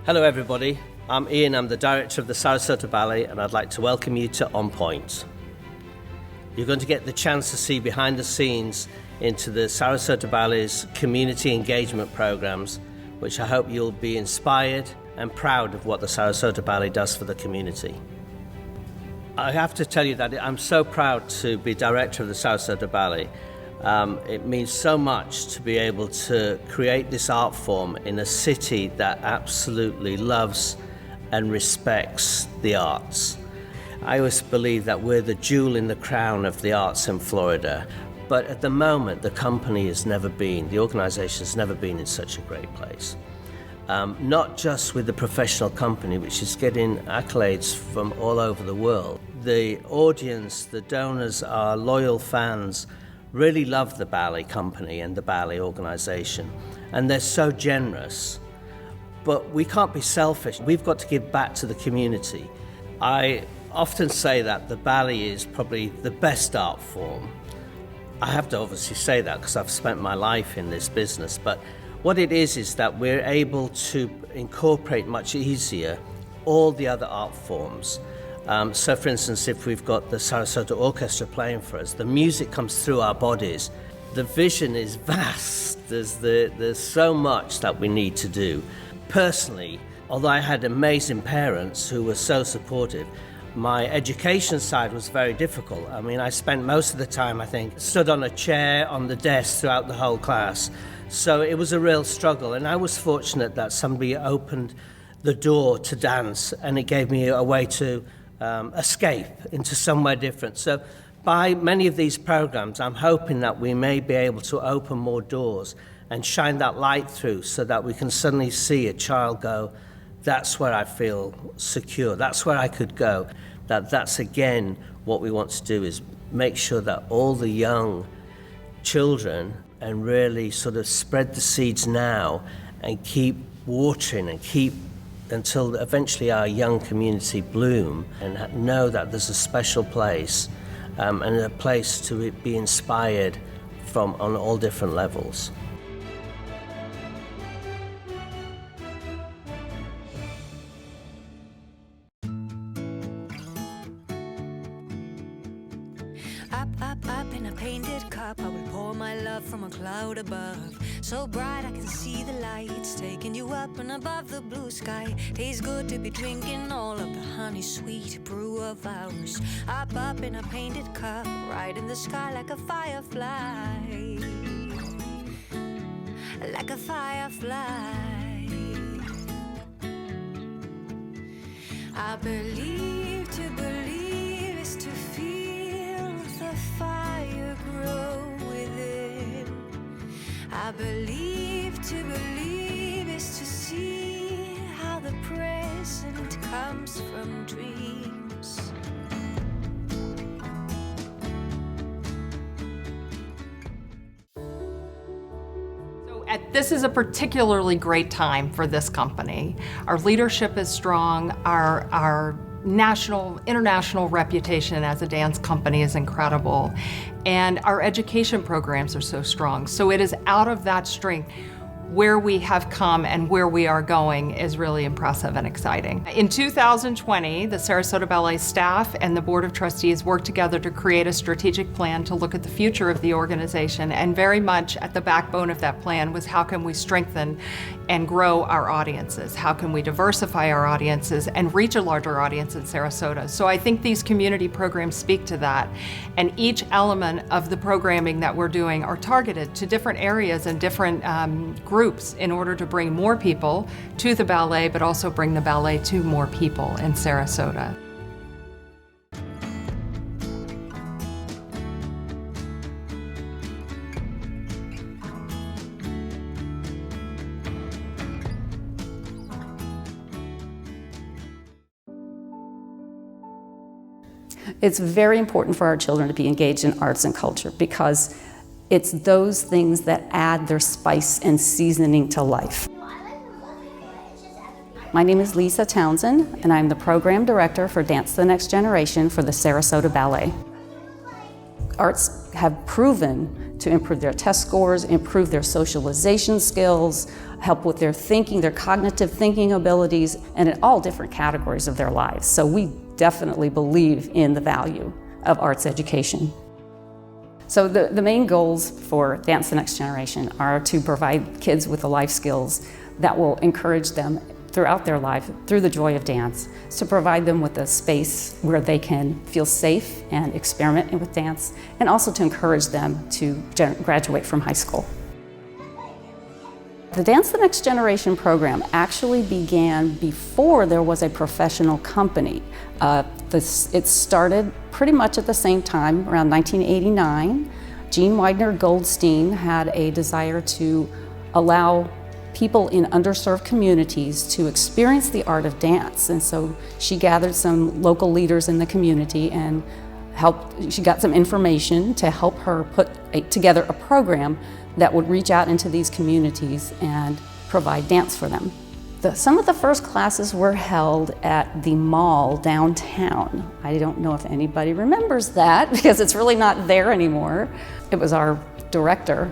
Hello everybody, I'm Ian, I'm the director of the Sarasota Ballet, and I'd like to welcome you to On Pointe. You're going to get the chance to see behind the scenes into the Sarasota Ballet's community engagement programs, which I hope you'll be inspired and proud of what the Sarasota Ballet does for the community. I have to tell you that I'm so proud to be director of the Sarasota Ballet. It means so much to be able to create this art form in a city that absolutely loves and respects the arts. I always believe that we're the jewel in the crown of the arts in Florida, but at the moment the organization has never been in such a great place. Not just with the professional company, which is getting accolades from all over the world. The audience, the donors, our loyal fans really love the ballet company and the ballet organization, and they're so generous. But we can't be selfish. We've got to give back to the community. I often say that the ballet is probably the best art form. I have to obviously say that because I've spent my life in this business, but what it is that we're able to incorporate much easier all the other art forms. So for instance, if we've got the Sarasota Orchestra playing for us, the music comes through our bodies. The vision is vast. There's so much that we need to do. Personally, although I had amazing parents who were so supportive, my education side was very difficult. I mean, I spent most of the time, I think, stood on a chair on the desk throughout the whole class. So it was a real struggle, and I was fortunate that somebody opened the door to dance, and it gave me a way to escape into somewhere different. So by many of these programs, I'm hoping that we may be able to open more doors and shine that light through so that we can suddenly see a child go, that's where I feel secure, that's where I could go. That's again what we want to do, is make sure that all the young children, and really sort of spread the seeds now and keep watering and keep until eventually our young community bloom and know that there's a special place and a place to be inspired from on all different levels. Up in a painted cup, I will pour my love from a cloud above. So bright I can see the lights, taking you up and above the blue sky. Tastes good to be drinking all of the honey sweet brew of ours. Up in a painted cup, right in the sky like a firefly. Like a firefly. I believe to believe is to feel the fire grow within. I believe to believe is to see how the present comes from dreams. This is a particularly great time for this company. Our leadership is strong, our international reputation as a dance company is incredible, and our education programs are so strong. So it is out of that strength. Where we have come and where we are going is really impressive and exciting. In 2020, the Sarasota Ballet staff and the Board of Trustees worked together to create a strategic plan to look at the future of the organization, and very much at the backbone of that plan was how can we strengthen and grow our audiences? How can we diversify our audiences and reach a larger audience in Sarasota? So I think these community programs speak to that, and each element of the programming that we're doing are targeted to different areas and different groups in order to bring more people to the ballet, but also bring the ballet to more people in Sarasota. It's very important for our children to be engaged in arts and culture because it's those things that add their spice and seasoning to life. My name is Lisa Townsend, and I'm the Program Director for Dance the Next Generation for the Sarasota Ballet. Arts have proven to improve their test scores, improve their socialization skills, help with their thinking, their cognitive thinking abilities, and in all different categories of their lives. So we definitely believe in the value of arts education. So the main goals for Dance the Next Generation are to provide kids with the life skills that will encourage them throughout their life through the joy of dance, to provide them with a space where they can feel safe and experiment with dance, and also to encourage them to graduate from high school. The Dance the Next Generation program actually began before there was a professional company. It started pretty much at the same time, around 1989. Jean Widener Goldstein had a desire to allow people in underserved communities to experience the art of dance. And so she gathered some local leaders in the community and she got some information to help her put together a program that would reach out into these communities and provide dance for them. Some of the first classes were held at the mall downtown. I don't know if anybody remembers that because it's really not there anymore. It was our director,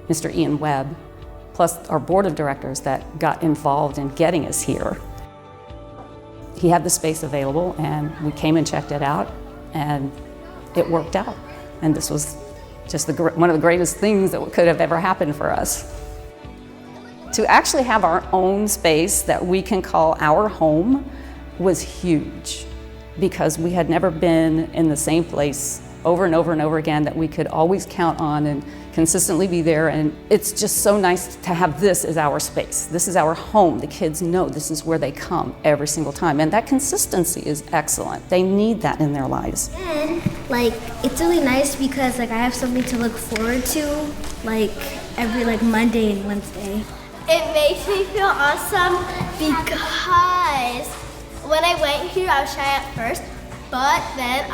Mr. Ian Webb, plus our board of directors that got involved in getting us here. He had the space available and we came and checked it out and it worked out. And this was just one of the greatest things that could have ever happened for us. To actually have our own space that we can call our home was huge because we had never been in the same place over and over and over again that we could always count on and consistently be there. And it's just so nice to have this as our space. This is our home. The kids know this is where they come every single time. And that consistency is excellent. They need that in their lives. And it's really nice because I have something to look forward to every Monday and Wednesday. It makes me feel awesome because when I went here I was shy at first, but then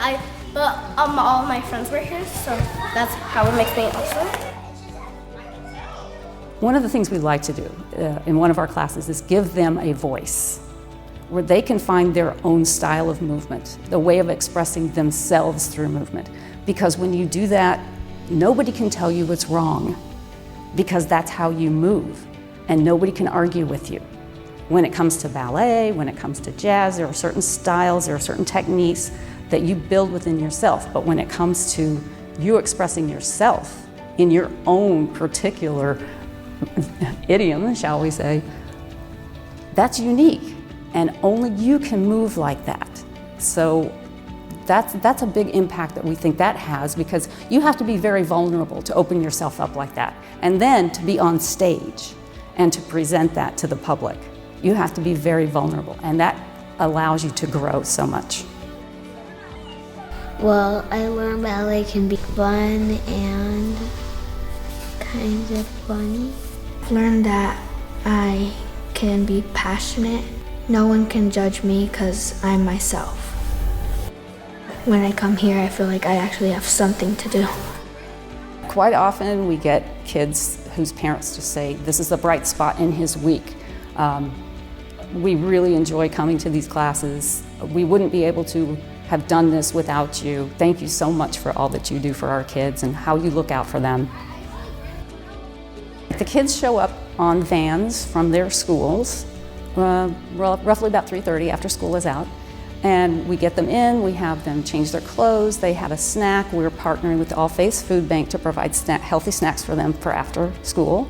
all my friends were here, so that's how it makes me awesome. One of the things we like to do in one of our classes is give them a voice where they can find their own style of movement, the way of expressing themselves through movement. Because when you do that, nobody can tell you what's wrong because that's how you move and nobody can argue with you. When it comes to ballet, when it comes to jazz, there are certain styles, there are certain techniques that you build within yourself. But when it comes to you expressing yourself in your own particular idiom, shall we say, that's unique. And only you can move like that. So that's a big impact that we think that has because you have to be very vulnerable to open yourself up like that. And then to be on stage and to present that to the public. You have to be very vulnerable and that allows you to grow so much. Well, I learned ballet can be fun and kind of funny. I've learned that I can be passionate. No one can judge me because I'm myself. When I come here, I feel like I actually have something to do. Quite often we get kids whose parents just say, this is the bright spot in his week. We really enjoy coming to these classes. We wouldn't be able to have done this without you. Thank you so much for all that you do for our kids and how you look out for them. The kids show up on vans from their schools, roughly about 3:30 after school is out. And we get them in, we have them change their clothes, they have a snack. We're partnering with the All Faiths Food Bank to provide healthy snacks for them for after school.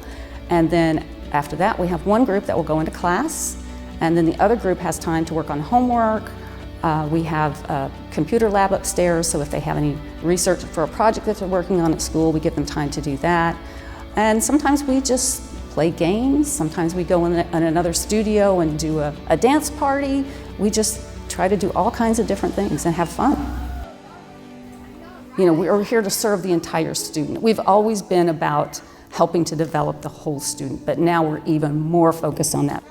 And then after that, we have one group that will go into class, and then the other group has time to work on homework. We have a computer lab upstairs, so if they have any research for a project that they're working on at school, we give them time to do that. And sometimes we just play games. Sometimes we go in another studio and do a dance party. We just try to do all kinds of different things and have fun. You know, we're here to serve the entire student. We've always been about helping to develop the whole student, but now we're even more focused on that.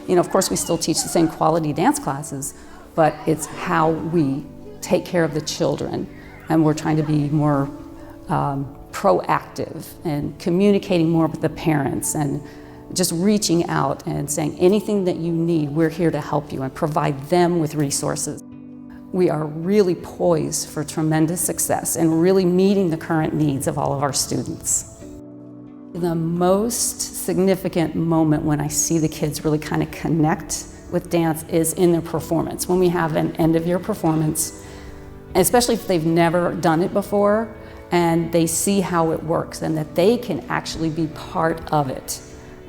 You know, of course, we still teach the same quality dance classes, but it's how we take care of the children, and we're trying to be more proactive and communicating more with the parents and just reaching out and saying anything that you need, we're here to help you and provide them with resources. we are really poised for tremendous success and really meeting the current needs of all of our students. The most significant moment when I see the kids really kind of connect with dance is in their performance. When we have an end-of-year performance, especially if they've never done it before, and they see how it works and that they can actually be part of it.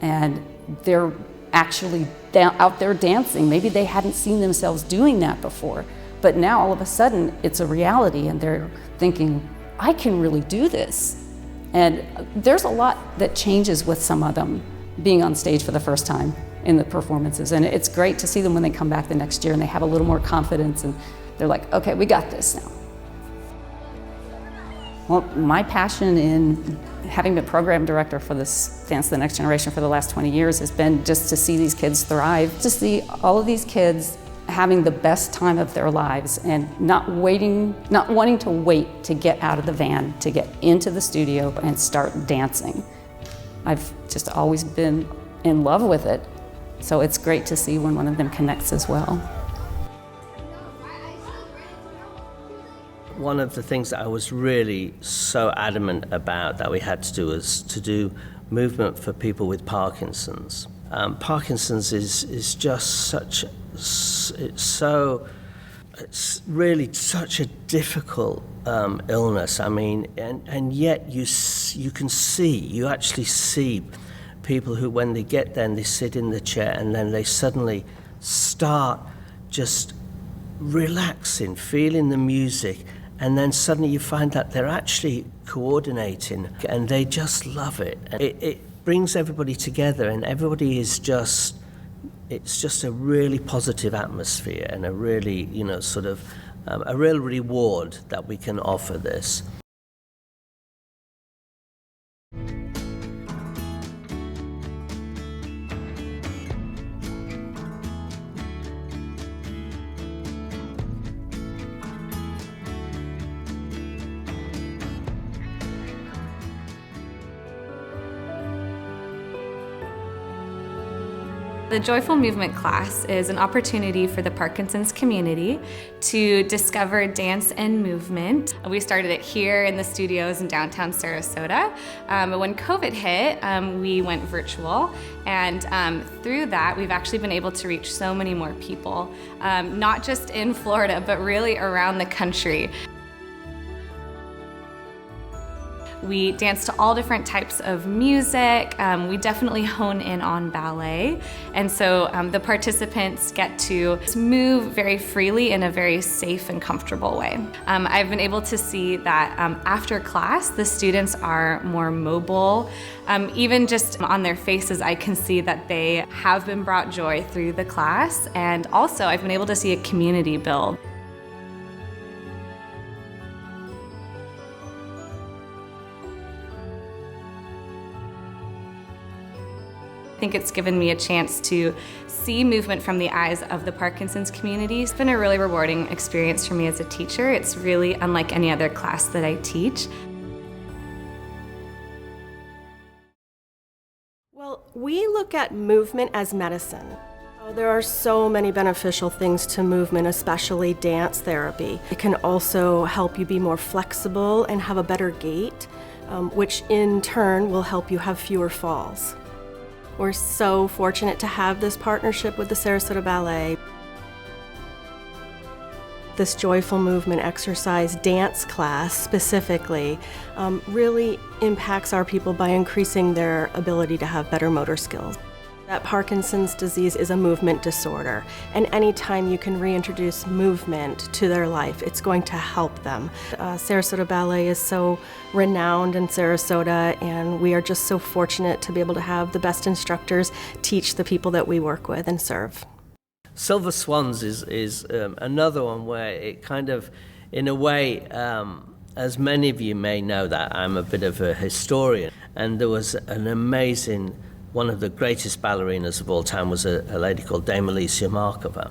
And they're actually out there dancing. Maybe they hadn't seen themselves doing that before, but now all of a sudden it's a reality and they're thinking, I can really do this. And there's a lot that changes with some of them being on stage for the first time in the performances. And it's great to see them when they come back the next year and they have a little more confidence and they're like, okay, we got this now. Well, my passion in having been program director for this Dance the Next Generation for the last 20 years has been just to see these kids thrive, to see all of these kids having the best time of their lives and not wanting to wait to get out of the van, to get into the studio and start dancing. I've just always been in love with it, so it's great to see when one of them connects as well. One of the things that I was really so adamant about that we had to do was to do movement for people with Parkinson's. Parkinson's is just such, it's really such a difficult illness. I mean, and yet you actually see people who, when they get there and they sit in the chair and then they suddenly start just relaxing, feeling the music, and then suddenly you find that they're actually coordinating and they just love it. It brings everybody together and everybody is just, it's just a really positive atmosphere and a really, sort of a real reward that we can offer this. The Joyful Movement class is an opportunity for the Parkinson's community to discover dance and movement. We started it here in the studios in downtown Sarasota. When COVID hit, we went virtual, and through that, we've actually been able to reach so many more people, not just in Florida, but really around the country. We dance to all different types of music. We definitely hone in on ballet. And so the participants get to move very freely in a very safe and comfortable way. I've been able to see that after class, the students are more mobile. Even just on their faces, I can see that they have been brought joy through the class. And also, I've been able to see a community build. I think it's given me a chance to see movement from the eyes of the Parkinson's community. It's been a really rewarding experience for me as a teacher. It's really unlike any other class that I teach. Well, we look at movement as medicine. There are so many beneficial things to movement, especially dance therapy. It can also help you be more flexible and have a better gait, which in turn will help you have fewer falls. We're so fortunate to have this partnership with the Sarasota Ballet. This Joyful Movement exercise dance class specifically really impacts our people by increasing their ability to have better motor skills. That Parkinson's disease is a movement disorder, and anytime you can reintroduce movement to their life, it's going to help them. Sarasota Ballet is so renowned in Sarasota, and we are just so fortunate to be able to have the best instructors teach the people that we work with and serve. Silver Swans is another one where it kind of, in a way, as many of you may know that I'm a bit of a historian, and there was an amazing, one of the greatest ballerinas of all time was a lady called Dame Alicia Markova.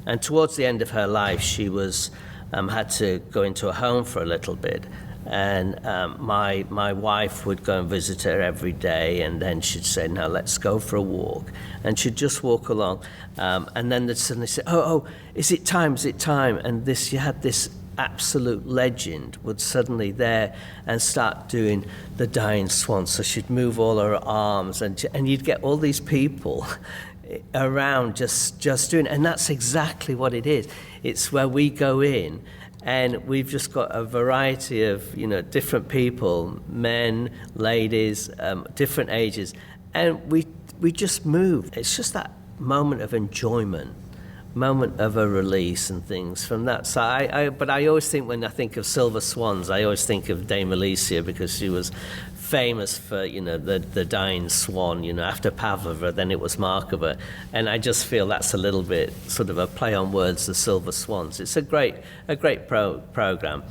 And towards the end of her life, she was had to go into a home for a little bit. And my wife would go and visit her every day, and then she'd say, "Now let's go for a walk," and she'd just walk along, and then they'd suddenly say, "Oh, is it time? Is it time?" And you had this absolute legend would suddenly there and start doing the dying swan. So she'd move all her arms, and you'd get all these people around just doing, and that's exactly what it is. It's where we go in, and we've just got a variety of different people, men, ladies, different ages, and we just move. It's just that moment of enjoyment, moment of a release and things from that. So but I always think, when I think of silver swans, I always think of Dame Alicia, because she was famous for the dying swan. After Pavlova, then it was Markova, and I just feel that's a little bit sort of a play on words, the silver swans. It's a great program.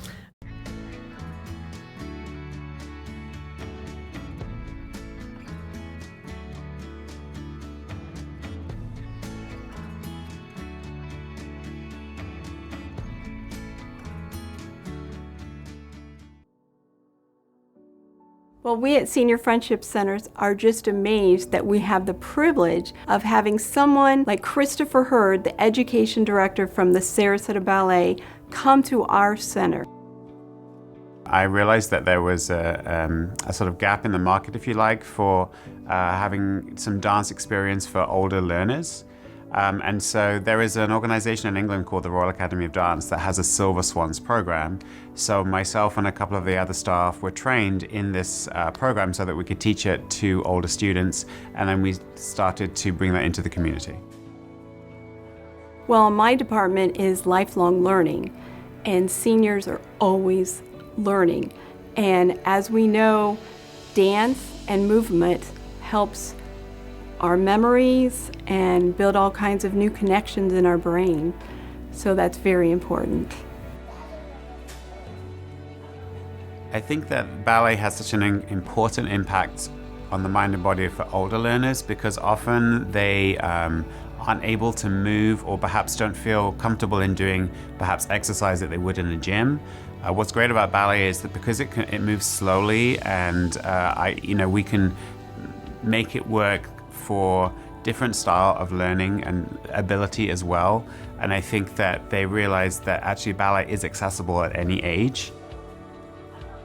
Well, we at Senior Friendship Centers are just amazed that we have the privilege of having someone like Christopher Hurd, the education director from the Sarasota Ballet, come to our center. I realized that there was a sort of gap in the market, if you like, for having some dance experience for older learners. And so there is an organization in England called the Royal Academy of Dance that has a Silver Swans program. So myself and a couple of the other staff were trained in this program so that we could teach it to older students, and then we started to bring that into the community. Well, my department is lifelong learning, and seniors are always learning. And as we know, dance and movement helps our memories and build all kinds of new connections in our brain. So that's very important. I think that ballet has such an important impact on the mind and body for older learners, because often they aren't able to move, or perhaps don't feel comfortable in doing perhaps exercise that they would in a gym. What's great about ballet is that because it moves slowly, and we can make it work for different style of learning and ability as well. And I think that they realize that actually ballet is accessible at any age.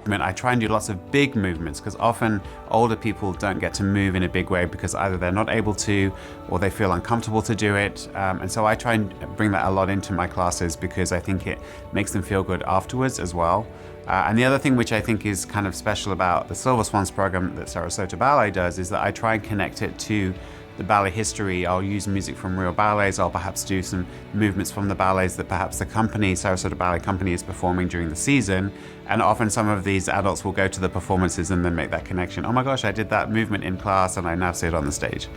I try and do lots of big movements, because often older people don't get to move in a big way because either they're not able to, or they feel uncomfortable to do it. And so I try and bring that a lot into my classes, because I think it makes them feel good afterwards as well. And the other thing which I think is kind of special about the Silver Swans program that Sarasota Ballet does is that I try and connect it to the ballet history. I'll use music from real ballets. I'll perhaps do some movements from the ballets that perhaps the company, Sarasota Ballet Company, is performing during the season. And often some of these adults will go to the performances and then make that connection. Oh my gosh, I did that movement in class and I now see it on the stage.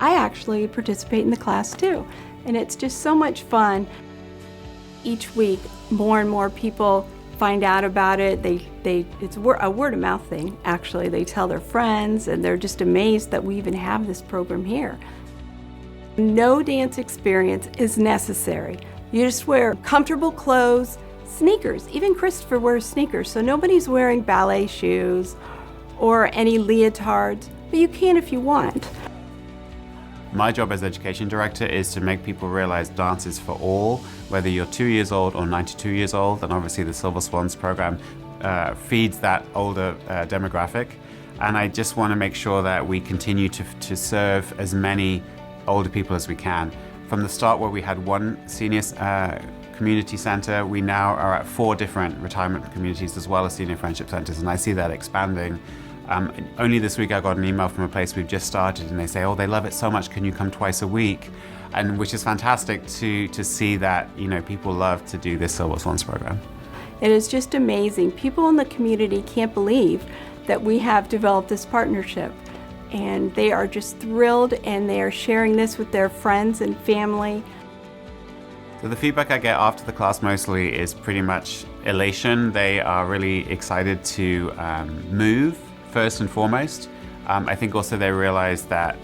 I actually participate in the class too, and it's just so much fun. Each week, more and more people find out about it. It's a word of mouth thing, actually. They tell their friends, and they're just amazed that we even have this program here. No dance experience is necessary. You just wear comfortable clothes, sneakers. Even Christopher wears sneakers, so nobody's wearing ballet shoes or any leotards, but you can if you want. My job as education director is to make people realize dance is for all, whether you're 2 years old or 92 years old, and obviously the Silver Swans program feeds that older demographic. And I just want to make sure that we continue to serve as many older people as we can. From the start, where we had one senior community center, we now are at 4 different retirement communities as well as senior friendship centers, and I see that expanding. Only this week I got an email from a place we've just started, and they say, oh, they love it so much, can you come twice a week? And which is fantastic to see that people love to do this Silver Swans program. It is just amazing. People in the community can't believe that we have developed this partnership, and they are just thrilled, and they are sharing this with their friends and family. So the feedback I get after the class mostly is pretty much elation. They are really excited to move, first and foremost. I think also they realize that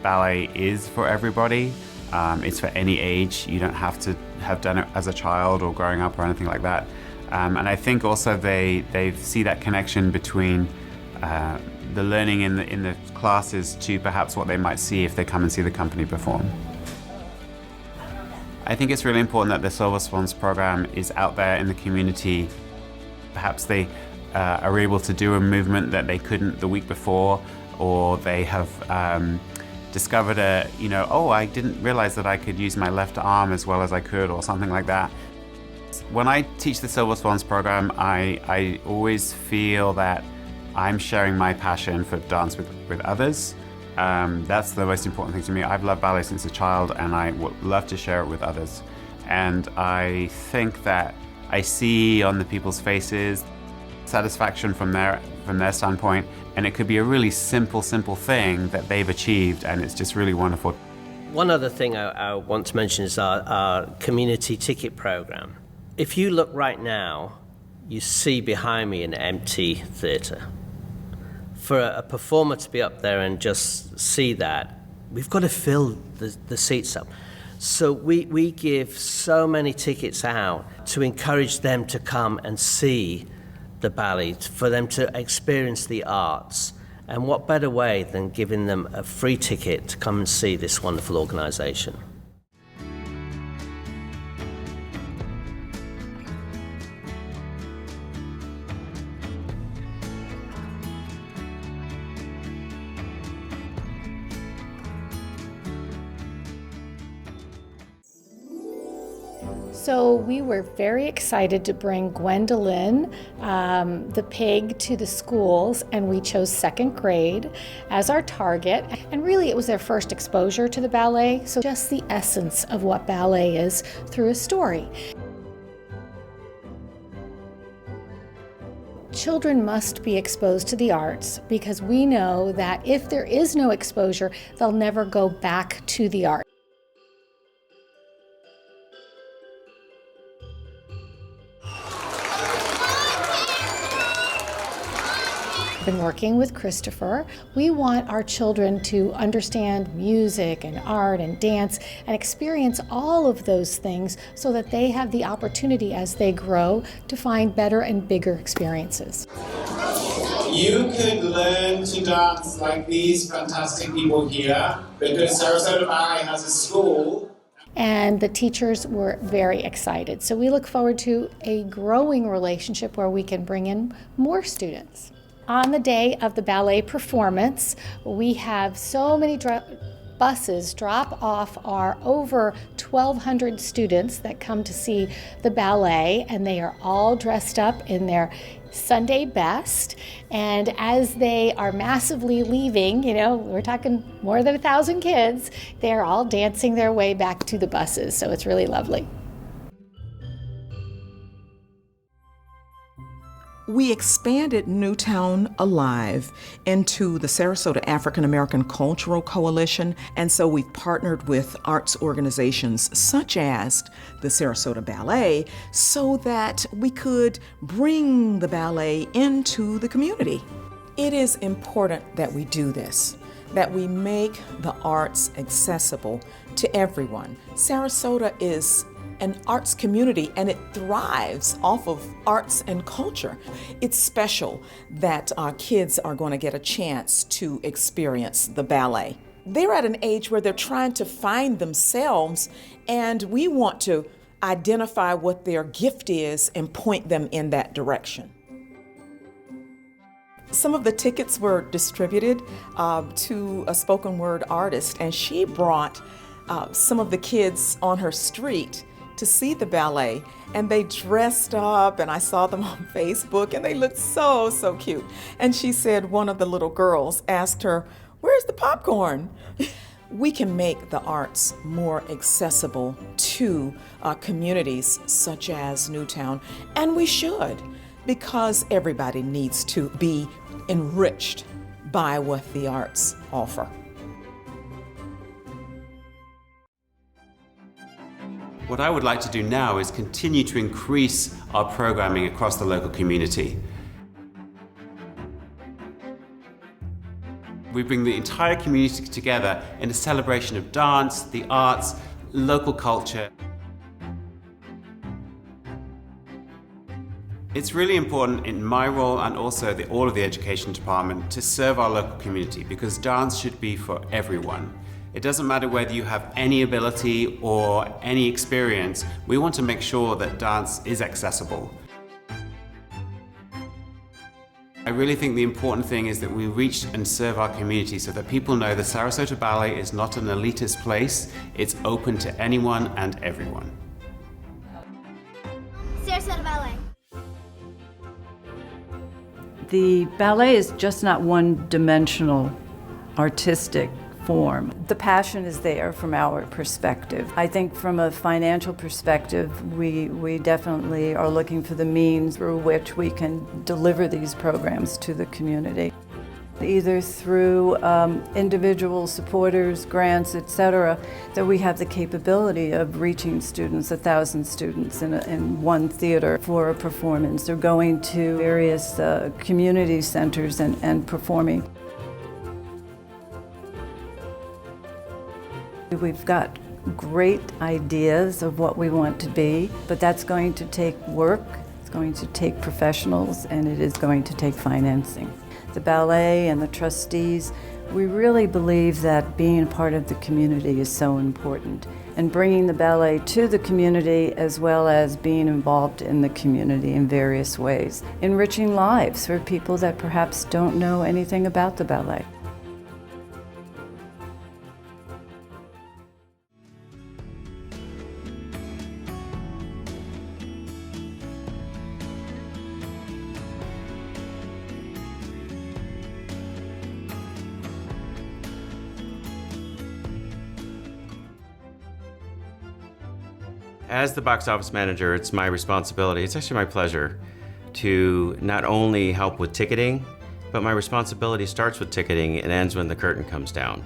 ballet is for everybody. It's for any age. You don't have to have done it as a child or growing up or anything like that. And I think also they see that connection between the learning in the classes to perhaps what they might see if they come and see the company perform. I think it's really important that the Silver Swans program is out there in the community. Perhaps they are able to do a movement that they couldn't the week before, or they have discovered I didn't realize that I could use my left arm as well as I could, or something like that. When I teach the Silver Swans program, I always feel that I'm sharing my passion for dance with others. That's the most important thing to me. I've loved ballet since a child, and I would love to share it with others. And I think that I see on the people's faces satisfaction from their standpoint, and it could be a really simple thing that they've achieved, and it's just really wonderful. One other thing I want to mention is our community ticket program. If you look right now, you see behind me an empty theatre. For a performer to be up there and just see that, we've got to fill the seats up. So we give so many tickets out to encourage them to come and see the ballet, for them to experience the arts. And what better way than giving them a free ticket to come and see this wonderful organisation? So we were very excited to bring Gwendolyn, the pig, to the schools, and we chose 2nd grade as our target. And really it was their first exposure to the ballet, so just the essence of what ballet is through a story. Children must be exposed to the arts, because we know that if there is no exposure, they'll never go back to the art. Been working with Christopher. We want our children to understand music and art and dance and experience all of those things so that they have the opportunity as they grow to find better and bigger experiences. You could learn to dance like these fantastic people here, because Sarasota Ballet has a school. And the teachers were very excited. So we look forward to a growing relationship where we can bring in more students. On the day of the ballet performance, we have so many buses drop off our over 1,200 students that come to see the ballet, and they are all dressed up in their Sunday best. And as they are massively leaving, we're talking more than 1,000 kids, they're all dancing their way back to the buses, so it's really lovely. We expanded Newtown Alive into the Sarasota African American Cultural Coalition, and so we've partnered with arts organizations such as the Sarasota Ballet so that we could bring the ballet into the community. It is important that we do this, that we make the arts accessible to everyone. Sarasota is an arts community, and it thrives off of arts and culture. It's special that our kids are going to get a chance to experience the ballet. They're at an age where they're trying to find themselves, and we want to identify what their gift is and point them in that direction. Some of the tickets were distributed to a spoken word artist, and she brought some of the kids on her street to see the ballet, and they dressed up, and I saw them on Facebook, and they looked so cute. And she said one of the little girls asked her, "Where's the popcorn?" We can make the arts more accessible to communities such as Newtown, and we should, because everybody needs to be enriched by what the arts offer. What I would like to do now is continue to increase our programming across the local community. We bring the entire community together in a celebration of dance, the arts, local culture. It's really important in my role and also all of the education department to serve our local community, because dance should be for everyone. It doesn't matter whether you have any ability or any experience, we want to make sure that dance is accessible. I really think the important thing is that we reach and serve our community so that people know the Sarasota Ballet is not an elitist place, it's open to anyone and everyone. Sarasota Ballet. The ballet is just not one-dimensional artistic form. The passion is there from our perspective. I think from a financial perspective, we definitely are looking for the means through which we can deliver these programs to the community. Either through individual supporters, grants, etc., that we have the capability of reaching students, 1,000 students in one theater for a performance, or going to various community centers and performing. We've got great ideas of what we want to be, but that's going to take work, it's going to take professionals, and it is going to take financing. The ballet and the trustees, we really believe that being part of the community is so important, and bringing the ballet to the community as well as being involved in the community in various ways, enriching lives for people that perhaps don't know anything about the ballet. As the box office manager, it's my responsibility, it's actually my pleasure, to not only help with ticketing, but my responsibility starts with ticketing and ends when the curtain comes down.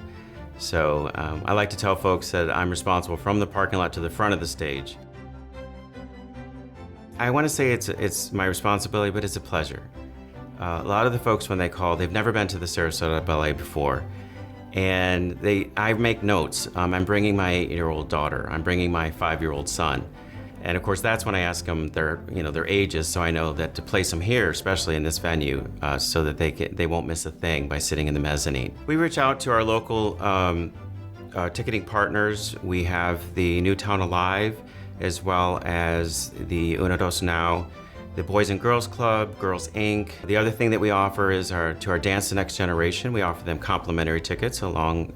So I like to tell folks that I'm responsible from the parking lot to the front of the stage. I want to say it's my responsibility, but it's a pleasure. A lot of the folks, when they call, they've never been to the Sarasota Ballet before. And I make notes. I'm bringing my 8-year-old daughter. I'm bringing my 5-year-old son. And of course, that's when I ask them their ages, so I know that to place them here, especially in this venue, so that they won't miss a thing by sitting in the mezzanine. We reach out to our local ticketing partners. We have the Newtown Alive, as well as the Una Dos Now, the Boys and Girls Club, Girls Inc. The other thing that we offer is to our Dance the Next Generation. We offer them complimentary tickets along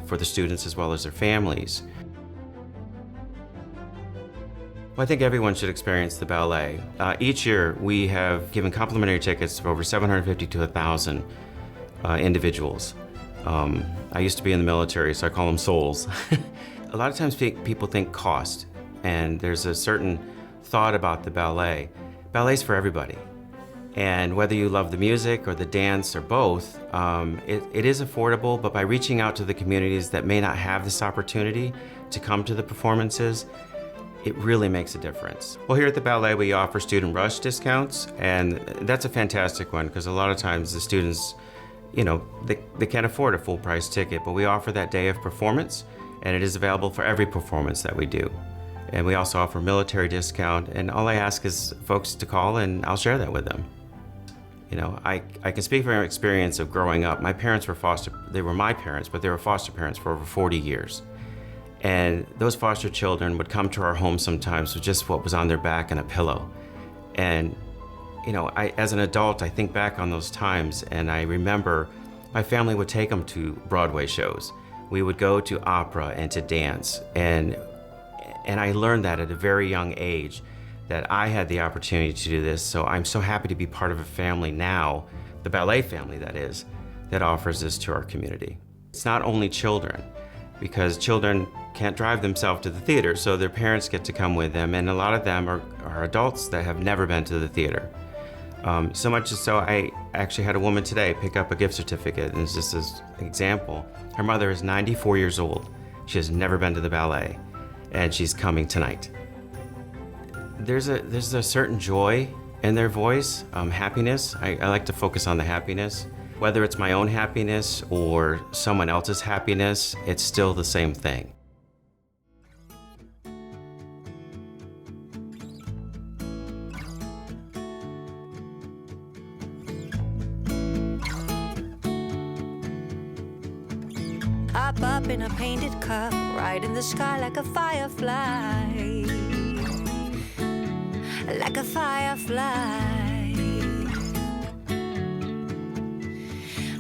for the students as well as their families. Well, I think everyone should experience the ballet. Each year we have given complimentary tickets for over 750 to 1,000 individuals. I used to be in the military, so I call them souls. A lot of times people think cost, and there's a certain thought about the ballet. Ballet's for everybody, and whether you love the music or the dance or both, it is affordable, but by reaching out to the communities that may not have this opportunity to come to the performances, it really makes a difference. Well, here at the ballet, we offer student rush discounts, and that's a fantastic one, because a lot of times the students, they can't afford a full price ticket, but we offer that day of performance, and it is available for every performance that we do. And we also offer military discount, and all I ask is folks to call, and I'll share that with them. I can speak from experience of growing up. My parents were they were my parents, but they were foster parents for over 40 years. And those foster children would come to our home sometimes with just what was on their back and a pillow. And, as an adult, I think back on those times, and I remember my family would take them to Broadway shows. We would go to opera and to dance, and I learned that at a very young age, that I had the opportunity to do this. So I'm so happy to be part of a family now, the ballet family that is, that offers this to our community. It's not only children, because children can't drive themselves to the theater, so their parents get to come with them, and a lot of them are adults that have never been to the theater. So much so, I actually had a woman today pick up a gift certificate, and it's just as an example. Her mother is 94 years old. She has never been to the ballet, and she's coming tonight. There's a certain joy in their voice, happiness. I like to focus on the happiness. Whether it's my own happiness or someone else's happiness, it's still the same thing. up in a painted cup, right in the sky like a firefly. Like a firefly.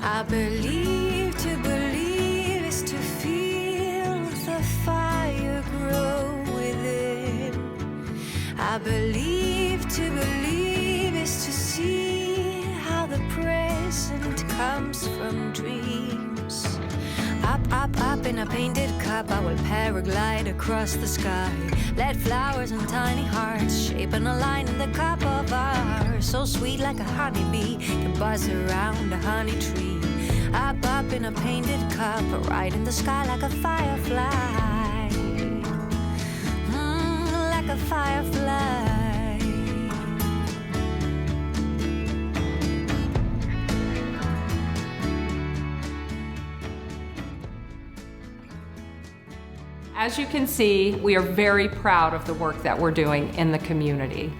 I believe to believe is to feel the fire grow within. I believe to believe is to see how the present comes from dreams. Up in a painted cup, I will paraglide across the sky. Let flowers and tiny hearts shaping a line in the cup of ours. So sweet like a honeybee can buzz around a honey tree. Up in a painted cup, right in the sky like a firefly. Like a firefly. As you can see, we are very proud of the work that we're doing in the community.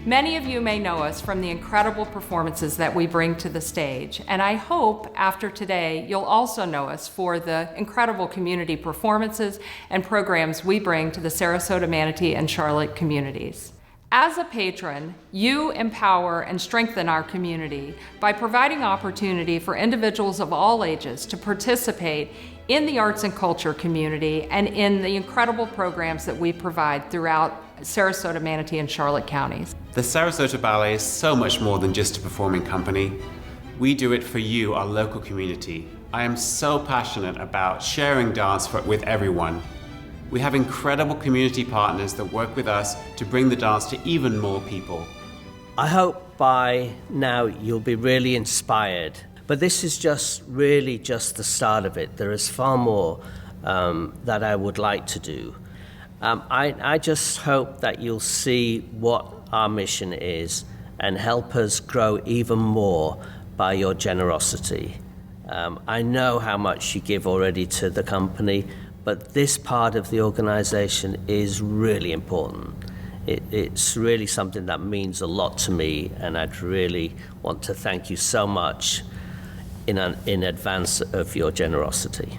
Many of you may know us from the incredible performances that we bring to the stage, and I hope after today you'll also know us for the incredible community performances and programs we bring to the Sarasota, Manatee, and Charlotte communities. As a patron, you empower and strengthen our community by providing opportunity for individuals of all ages to participate in the arts and culture community and in the incredible programs that we provide throughout Sarasota, Manatee, and Charlotte counties. The Sarasota Ballet is so much more than just a performing company. We do it for you, our local community. I am so passionate about sharing dance with everyone. We have incredible community partners that work with us to bring the dance to even more people. I hope by now you'll be really inspired. But this is really just the start of it. There is far more that I would like to do. I just hope that you'll see what our mission is and help us grow even more by your generosity. I know how much you give already to the company, but this part of the organization is really important. It's really something that means a lot to me, and I'd really want to thank you so much in advance of your generosity.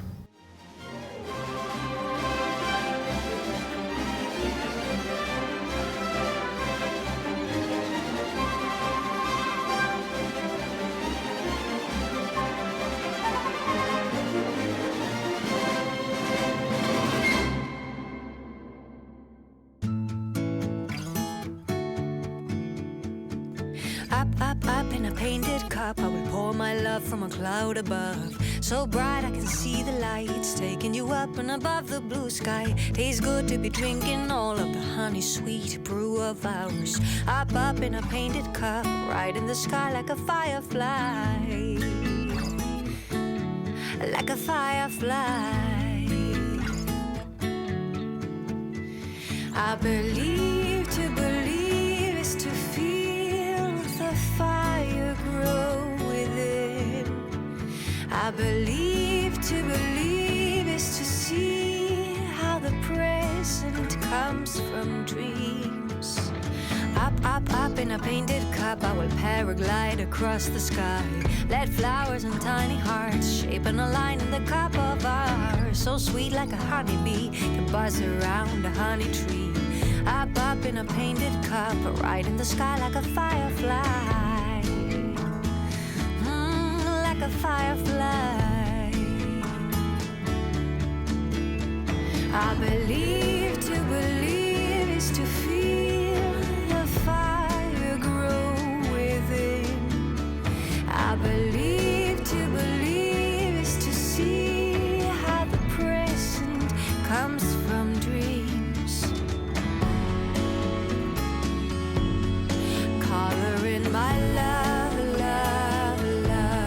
Up in a painted cup, I will pour my love from a cloud above. So bright I can see the lights taking you up and above the blue sky. Tastes good to be drinking all of the honey sweet brew of ours. Up in a painted cup, right in the sky like a firefly. Like a firefly. I believe to believe is to feel the fire grow within. I believe to believe is to see how the present comes from dreams. Up in a painted cup, I will paraglide across the sky. Let flowers and tiny hearts shaping a line in the cup of ours. So sweet like a honeybee can buzz around a honey tree. Up in a painted cup, right in the sky like a firefly. Like a firefly. I believe to believe is to feel the fire grow within. I believe to believe is to see how the present comes from dreams. Color in my love, love, love.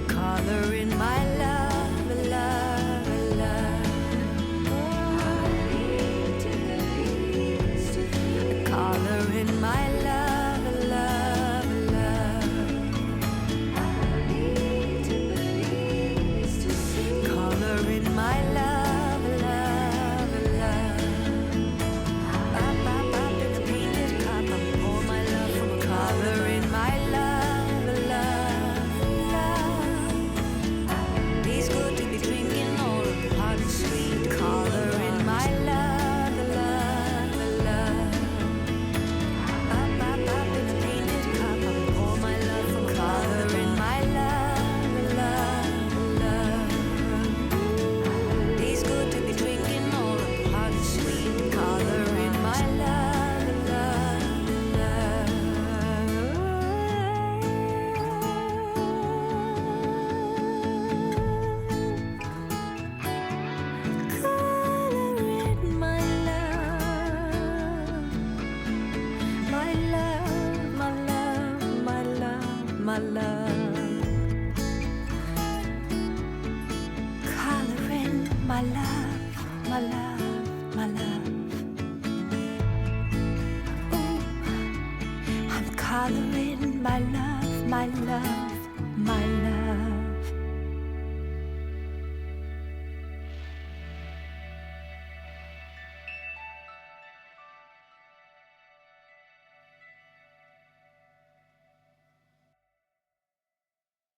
Color in my love, love, love. Color in my love, love, love. Color in my love, love, love. Up in the painted cup, I pour my love from a color in my love, love, love. my love, my love, my love. Ooh, I'm coloring my love, my love.